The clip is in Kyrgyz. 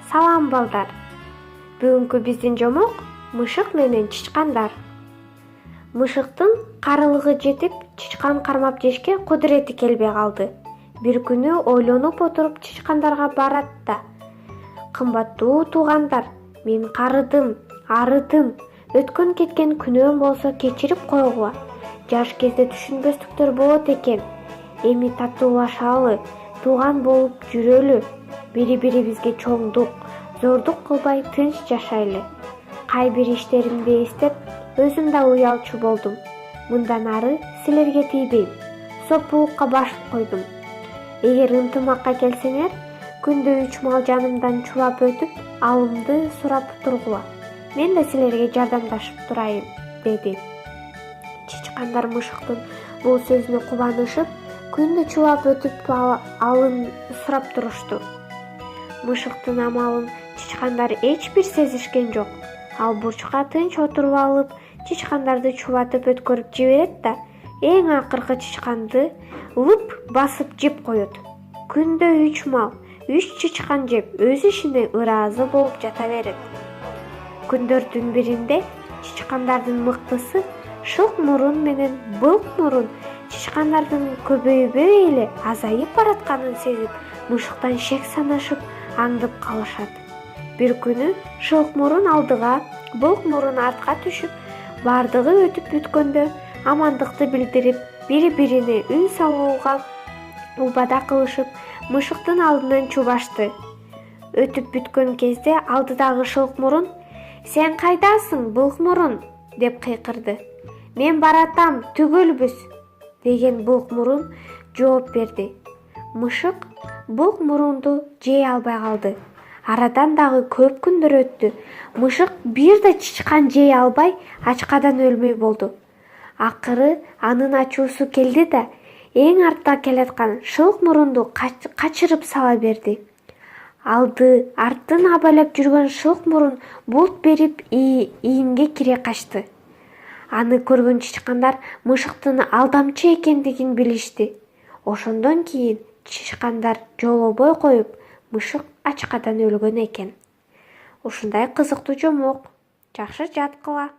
Салам балдар. Бүгүнкү биздин жомок мышык менен чычкандар. Мышыктын карылыгы жетип, чычкан кармап жешке кудурети келбей калды. Бир күнү ойлонуп отуруп чычкандарга барат да: "Кымбаттуу туугандар, мен карыдым, арыдым. Өткөн кеткен күнөөм болсо кечирип койгула. Жаш кезде түшүнбөстүктөр болот экен. Эми татуулашалы, тууган болуп жүрөлү. Бири-бирибизге чоңдук, зордук кылбай тынч жашайлы." Кай бир иштеримди эстеп, өзүм да уялчу болдум. Мындан ары силерге тийбейм. Сопуулукка башып койдум. Эгер ынтымакка келсеңер, күндө 3 мал жанымдан чулап өтүп, алымды сурап тургула. Мен да силерге жардамдашып турайын, деди. Чычкандар мышыктын бул сөзүнө кубанышып, күндө чулап өтүп алым сурап турушту. Мышыктын амалын чычкандар эч бир сезишкен жок. Ал бурчка тынч отуруп алып, чычкандарды чулатып өткөрүп жиберет да эң акыркы чычканды лып басып жеп коет. Күндө 3 мал, 3 чычкан жеп, өз ишине ыраазы болуп жата берет. Күндөрдүн биринде чычкандардын мыктысы шылк мурун менен былк мурун чычкандардын көбөйбөй эле азайып баратканын сезип, мышыктан шек санашып, аңдып калышат. Бир күнү шылк мурун алдыга, былк мурун артка түшүп, бардыгы өтүп бүткөндө амандыкты билдирип, бири-бирине үн салууга убада кылышып, мышыктын алдынан чубашты. Өтүп бүткөн кезде алдыдагы шылк мурун: "Сен кайдасың, былк мурун?" деп кыйкырды. "Мен баратам, түгүлбүз", деген былк мурун жооп берди. Мышык былк мурунду жей албай калды. Арадан дагы көп күндөр өттү. Мышык бир да чычкан жей албай, ачкадан өлмөй болду. Акыры анын ачуусу келди да эң артта келаткан шылк мурунду качырып сала берди. Алды, арттын абайлап жүргөн шылк мурун булт берип ийинге кире качты. Аны көргөн чычкандар мышыктын алдамчы экендигин билишти. Ошондон кийин чычкандар жоолобой коюп, мышык ачкадан өлгөн экен. Ушундай кызыктуу жомок. Жакшы жаткыла.